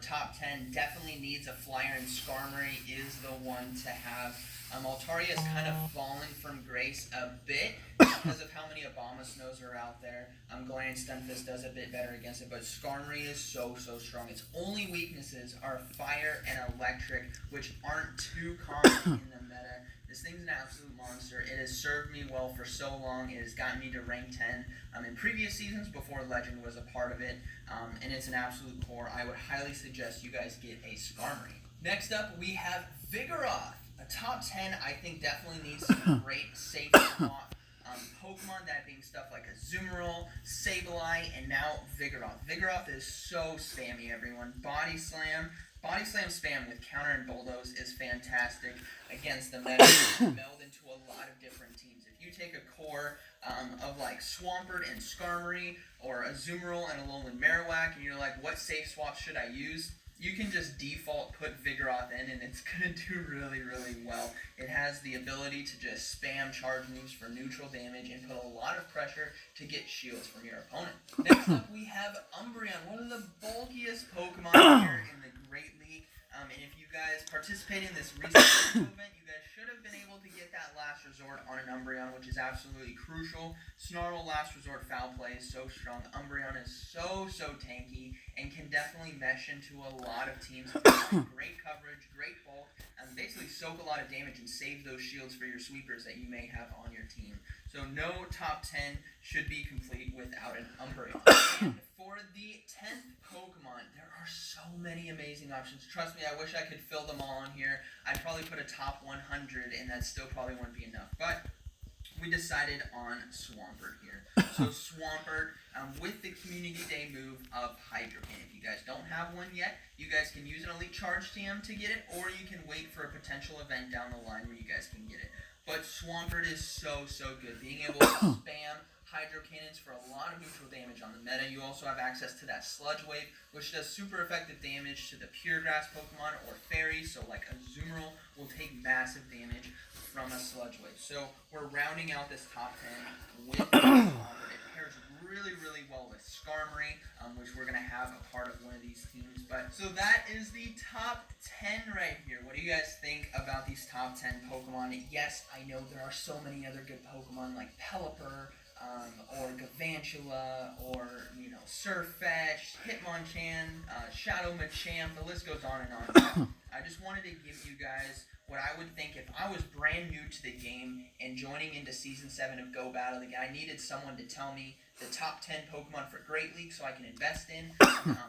top 10 definitely needs a flyer, and Skarmory is the one to have. Altaria has kind of fallen from grace a bit because of how many Abomasnows are out there. Galarian Stunfisk does a bit better against it, but Skarmory is so strong. Its only weaknesses are fire and electric, which aren't too common in the meta. This thing's an absolute monster. It has served me well for so long. It has gotten me to rank 10 in previous seasons before Legend was a part of it, and it's an absolute core. I would highly suggest you guys get a Skarmory. Next up, we have Vigoroth. A top 10, I think, definitely needs some great safe swap Pokemon, that being stuff like Azumarill, Sableye, and now Vigoroth. Vigoroth is so spammy, everyone. Body Slam spam with counter and bulldoze is fantastic against the meta. Meld into a lot of different teams. If you take a core of like Swampert and Skarmory, or Azumarill and Alolan Marowak, and you're like, what safe swap should I use? You can just default put Vigoroth in, and it's going to do really well. It has the ability to just spam charge moves for neutral damage and put a lot of pressure to get shields from your opponent. Next up, we have Umbreon, one of the bulkiest Pokemon here in the Great League. And if you guys participate in this recent event, you guys should have been able to get that Last Resort on an Umbreon, which is absolutely crucial. Snarl Last Resort Foul Play is so strong. Umbreon is so tanky and can definitely mesh into a lot of teams. Great coverage, great bulk, and basically soak a lot of damage and save those shields for your sweepers that you may have on your team. So no top 10 should be complete without an Umbreon. And for the 10th Pokemon, there are so many amazing options. Trust me, I wish I could fill them all on here. I'd probably put a top 100, and that still probably wouldn't be enough. But we decided on Swampert here. So Swampert, with the Community Day move of Hydro Cane. If you guys don't have one yet, you guys can use an Elite Charge TM to get it, or you can wait for a potential event down the line where you guys can get it. But Swampert is so good. Being able to spam Hydro Cannons for a lot of neutral damage on the meta. You also have access to that Sludge Wave, which does super effective damage to the Pure Grass Pokemon or Fairies. So like Azumarill will take massive damage from a Sludge Wave. So we're rounding out this top 10 with Swampert. It pairs really well with Skarmory, which we're going to have a part of one of these teams. But so that is the top 10 right here. What do you guys think about these top 10 Pokemon? Yes, I know there are so many other good Pokemon like Pelipper, or Galvantula, or, Surfetch, Hitmonchan, Shadow Machamp, the list goes on and on. I just wanted to give you guys what I would think if I was brand new to the game and joining into Season 7 of Go Battle League. I needed someone to tell me the top 10 Pokemon for Great League so I can invest in,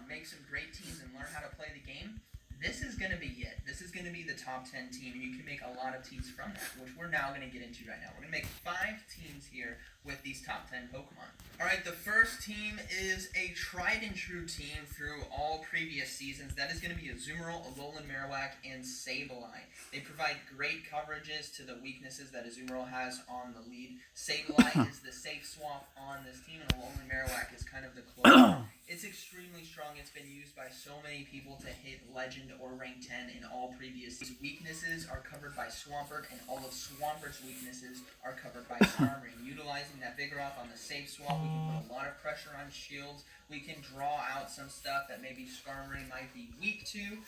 make some great teams, and learn how to play the game. This is going to be it. This is going to be the top 10 team, and you can make a lot of teams from that, which we're now going to get into right now. We're going to make 5 teams here with these top 10 Pokemon. Alright, the first team is a tried and true team through all previous seasons. That is going to be Azumarill, Alolan Marowak, and Sableye. They provide great coverages to the weaknesses that Azumarill has on the lead. Sableye is the safe swap on this team, and Alolan Marowak is kind of the closer. It's extremely strong. It's been used by so many people to hit Legend or Rank 10 in all previous seasons. Weaknesses are covered by Swampert, and all of Swampert's weaknesses are covered by Skarmory. Utilizing that Vigoroth on the safe swap, we can put a lot of pressure on shields. We can draw out some stuff that maybe Skarmory might be weak to,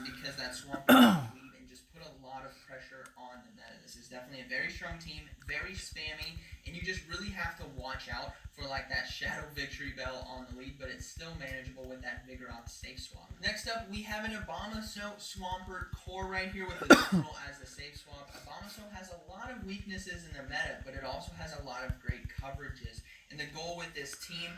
because that Swampert lead, and just put a lot of pressure on the meta. This is definitely a very strong team, very spammy, and you just really have to watch out for like that Shadow Victory Bell on the lead, but it's still manageable with that Vigoroth safe swap. Next up, we have an Abomasnow Swampert core right here with the Azumarill as the safe swap. Abomasnow has a lot of weaknesses in the meta, but it also has a lot of great coverages. And the goal with this team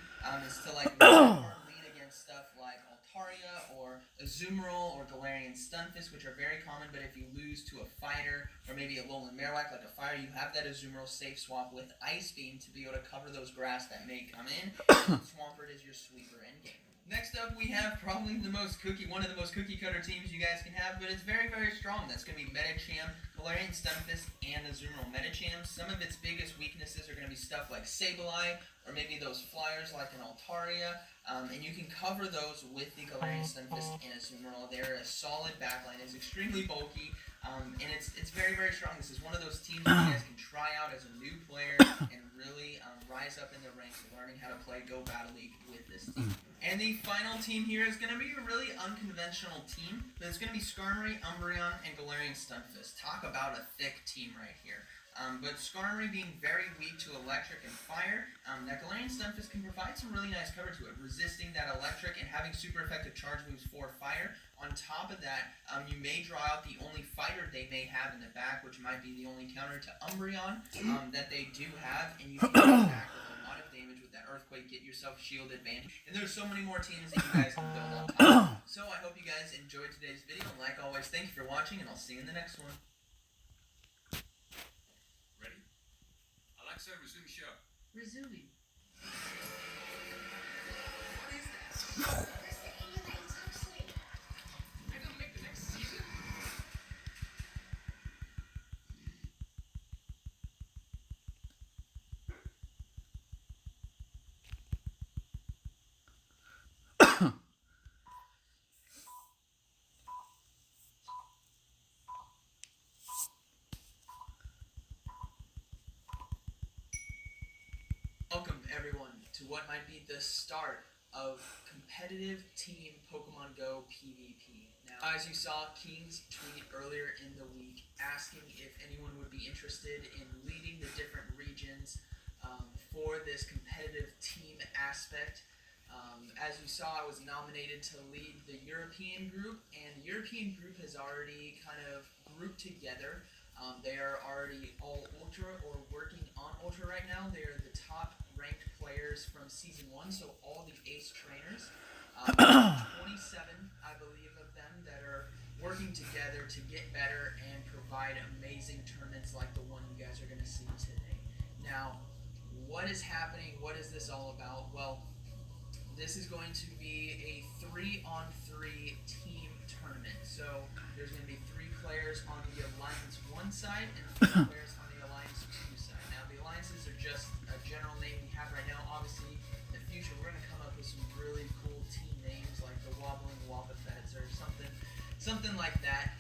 is to like lead against stuff like Altaria or Azumarill or Galarian Stunfisk, which are very common, but if you lose to a fighter or maybe a Alolan Marowak like a fire, you have that Azumarill safe swap with Ice Beam to be able to cover those grass that may come in. Swampert is your sweeper endgame. Next up, we have probably one of the most cookie cutter teams you guys can have, but it's very strong. That's going to be Medicham, Galarian Stunfisk, and Azumarill. Medicham, some of its biggest weaknesses are going to be stuff like Sableye, or maybe those flyers like an Altaria, and you can cover those with the Galarian Stunfisk and Azumarill. They're a solid backline. It's extremely bulky, and it's very strong. This is one of those teams that you guys can try out as a new player and really rise up in the ranks of learning how to play Go Battle League with this team. And the final team here is going to be a really unconventional team. There's going to be Skarmory, Umbreon, and Galarian Stunfisk. Talk about a thick team right here. But Skarmory being very weak to electric and fire, that Galarian Stunfisk can provide some really nice cover to it, resisting that electric and having super effective charge moves for fire. On top of that, you may draw out the only fighter they may have in the back, which might be the only counter to Umbreon that they do have, and you can go back with a lot of damage with that Earthquake, get yourself shield advantage. And there's so many more teams that you guys can build on top. So I hope you guys enjoyed today's video, and like always, thank you for watching, and I'll see you in the next one. Ready? Alexa, resume show. Resuming. What is that? I don't make the next season. Welcome everyone to what might be the start of competitive team Pokemon Go PvP. Now, as you saw King's tweet earlier in the week asking if anyone would be interested in leading the different regions for this competitive team aspect. As you saw, I was nominated to lead the European group, and the European group has already kind of grouped together. They are already all Ultra or working on Ultra right now. They are the top ranked players from Season 1, so all the ace trainers. 27, I believe, of them that are working together to get better and provide amazing tournaments like the one you guys are going to see today. Now, what is happening? What is this all about? Well, this is going to be a 3-on-3 team tournament. So there's going to be 3 players on the Alliance 1 side and 3 players on the Alliance 2 side. Now the Alliances are just a general name we have right now. Obviously, in the future we're going to come up with some really cool team names like the Wobbling Wobbuffets or something like that.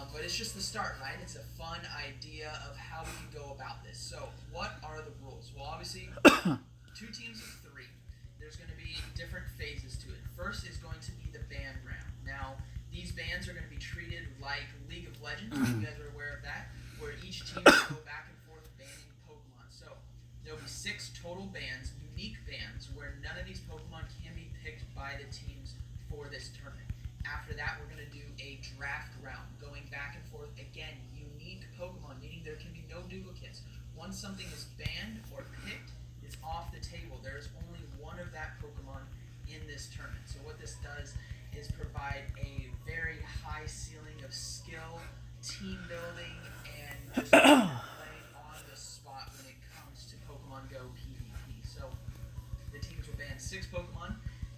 But it's just the start, right? It's a fun idea of how we can go about this. So what are the rules? Well, obviously, 2 teams of 3. There's going to be different phases to it. First is going to be the band round. Now, these bands are going to be treated like League of Legends. You guys are aware of that, where each team will go back and forth banning Pokemon. So there'll be 6 total bands, unique bands, where none of these Pokemon can be picked by the teams for this tournament. After that, we're going to do a draft round, going back and forth. Again, unique Pokemon, meaning there can be no duplicates. Once something is banned or picked, it's off the table. There is only one of that Pokemon in this tournament. So what this does is provide a very high ceiling of skill, team building, and just playing on the spot when it comes to Pokemon Go PvP. So the teams will ban 6 Pokemon.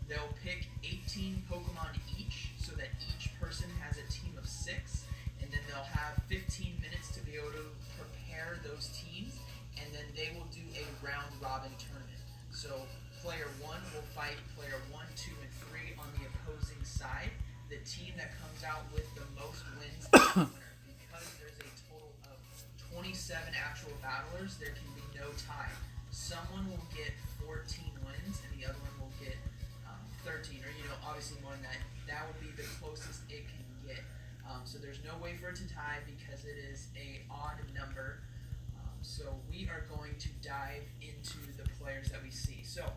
They'll pick 18 Pokemon each, so that each person has a team of 6, and then they'll have 15 minutes to be able to prepare those teams, and then they will do a round-robin tournament. So player 1 will fight player 1, 2, and 3 on the opposing side. The team that comes out with the most wins is the winner. Because there's a total of 27 actual battlers, there can be no tie. Someone will get 14 wins, and the other one will get 13, or obviously more than that. That will be the closest it can get. So there's no way for it to tie because it is a odd number. So we are going to dive into the players that we see. So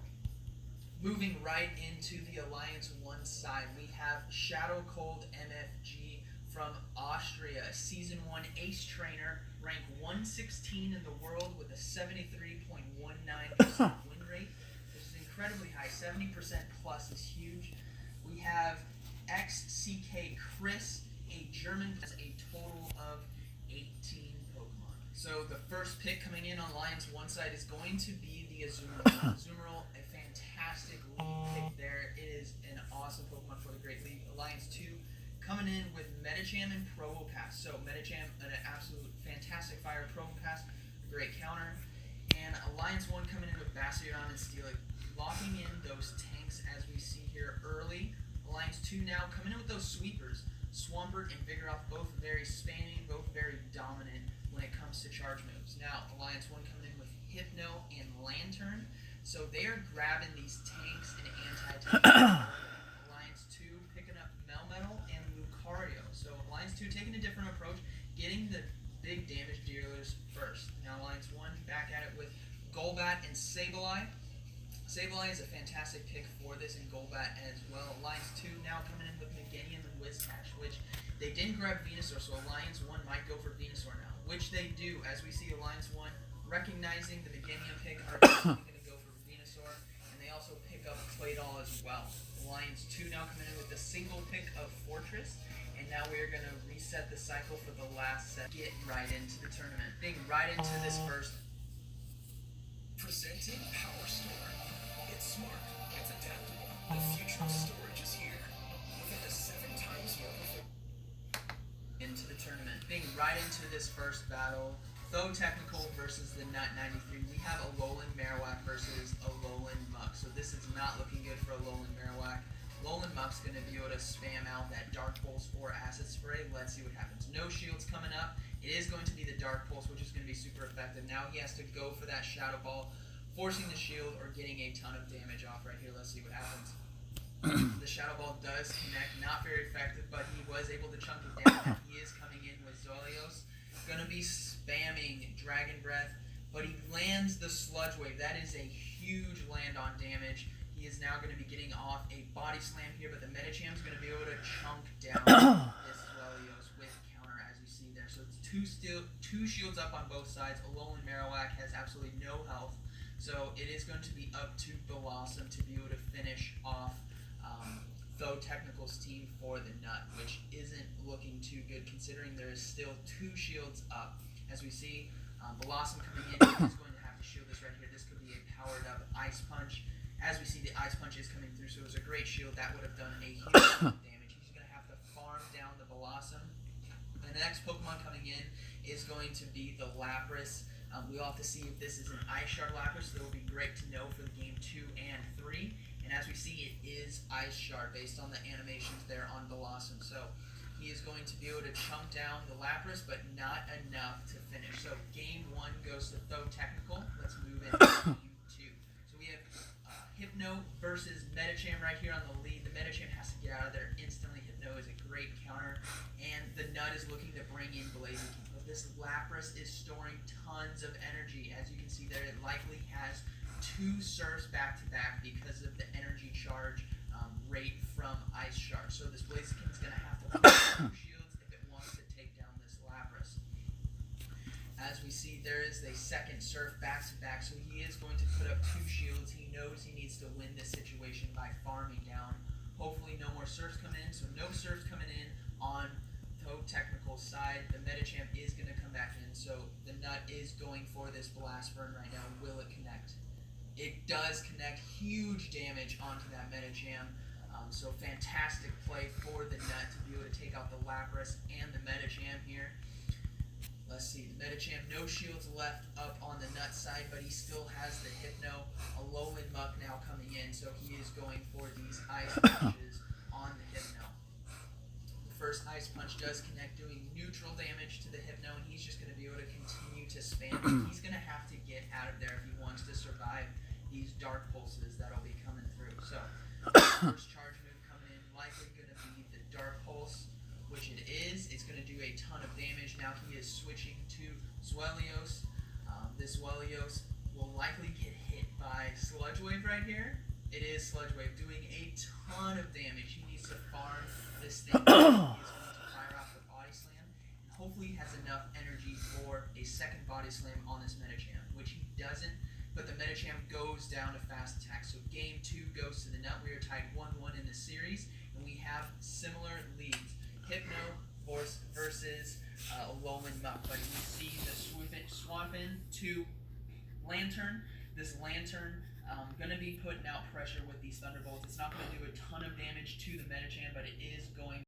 moving right into the Alliance 1 side, we have Shadow Cold MFG from Austria, Season 1 ace trainer, rank 116 in the world with a 73.19% win rate. This is incredibly high. 70% plus is huge. We have XCK Chris, a German, has a total of 18 Pokemon. So the first pick coming in on Alliance 1 side is going to be the Azumarill. Azumarill, a fantastic league pick there. It is an awesome Pokemon for the Great League. Alliance 2 coming in with Medicham and Probopass. So Medicham, an absolute fantastic fire. Probopass, a great counter. And Alliance 1 coming in with Bastiodon and Steelix, locking in those tanks as we see here early. Alliance 2 now coming in with those sweepers. Swampert and Vigoroth, both very spammy, both very dominant when it comes to charge moves. Now, Alliance 1 coming in with Hypno and Lantern. So they are grabbing these tanks and anti-tanks. Alliance 2 picking up Melmetal and Lucario. So Alliance 2 taking a different approach, getting the big damage dealers first. Now Alliance 1 back at it with Golbat and Sableye. Sableye is a fantastic pick for this, and Golbat as well. Alliance 2 now coming in with Meganium and Whiscash, which they didn't grab Venusaur, so Alliance 1 might go for Venusaur now, which they do, as we see Alliance 1 recognizing the Meganium pick are going to go for Venusaur, and they also pick up Claydol as well. Alliance 2 now coming in with the single pick of Fortress, and now we are going to reset the cycle for the last set. Get right into the tournament. Being right into this first. Presenting Power Store. It's smart, it's adaptable. The future of storage is here. With up to 7 times more performance. Into the tournament. Being right into this first battle. Though Technical versus the Nut 93. We have Alolan Marowak versus Alolan Muck. So this is not looking good for Alolan Marowak. Alolan Muck's going to be able to spam out that Dark Pulse or Acid Spray. Let's see what happens. No shields coming up. It is going to be the Dark Pulse, which is going to be super effective. Now he has to go for that Shadow Ball, forcing the shield or getting a ton of damage off right here. Let's see what happens. The Shadow Ball does connect. Not very effective, but he was able to chunk it down. He is coming in with Zolios. Going to be spamming Dragon Breath, but he lands the Sludge Wave. That is a huge land on damage. He is now going to be getting off a Body Slam here, but the Medicham is going to be able to chunk down this Zolios with counter, as you see there. So it's two shields up on both sides. Alolan Marowak has absolutely no health, so it is going to be up to Blossom to be able to finish off Though Technical's team for the Nut, which isn't looking too good considering there is still 2 shields up. As we see, Blossom coming in, he's going to have to shield this right here. This could be a powered up Ice Punch. As we see, the Ice Punch is coming through, so it was a great shield. That would have done a huge amount of damage. He's going to have to farm down the Blossom. And the next Pokemon coming in is going to be the Lapras. We'll have to see if this is an Ice Shard Lapras. That will be great to know for the game 2 and 3. And as we see, it is Ice Shard based on the animations there on Blossom. So he is going to be able to chunk down the Lapras, but not enough to finish. So game 1 goes to Though Technical. Let's move into game 2. So we have Hypno versus Medicham right here on the lead. The Medicham has to get out of there instantly. Hypno is a great counter, and the Nut is looking to bring in Blaziken. But this Lapras is storing tons of energy. As you can see there, it likely has 2 Surfs back to back because of the energy charge rate from Ice Shard. So this Blaziken is going to have to put 2 shields if it wants to take down this Lapras. As we see, there is a second Surf back to back, so he is going to put up 2 shields. He knows he needs to win this situation by farming down. Hopefully no more Surfs come in, so no Surfs coming in on Though Technical side. The Medicham is going to come back in, so the Nut is going for this Blast Burn right now. Will it connect? It does connect. Huge damage onto that Medicham. So fantastic play for the Nut to be able to take out the Lapras and the Medicham here. Let's see, the Medicham, no shields left up on the Nut side, but he still has the Hypno. Alolan Muck now coming in, so he is going for these Ice Punches on the Hypno. The first Ice Punch does connect, doing neutral damage to the Hypno, and he's just going to be able to continue to spam it. He's going to have to get out of there if he wants to survive these Dark Pulses that'll be coming through. So, first charge move coming in, likely going to be the Dark Pulse, which it is. It's going to do a ton of damage. Now he is switching to Zwelios. This Zwelios will likely get hit by Sludge Wave right here. It is Sludge Wave doing a ton of damage. He needs to farm this thing. He is going to fire off the Body Slam. And hopefully has enough energy for a second Body Slam on this Medicham, which he doesn't. But the Medicham goes down to Fast Attack. So game 2 goes to the Nut. We are tied 1-1 in the series, and we have similar leads. Hypno versus Alolan Muck. But you see the Swampin to Lantern. This Lantern going to be putting out pressure with these Thunderbolts. It's not going to do a ton of damage to the Medicham, but it is going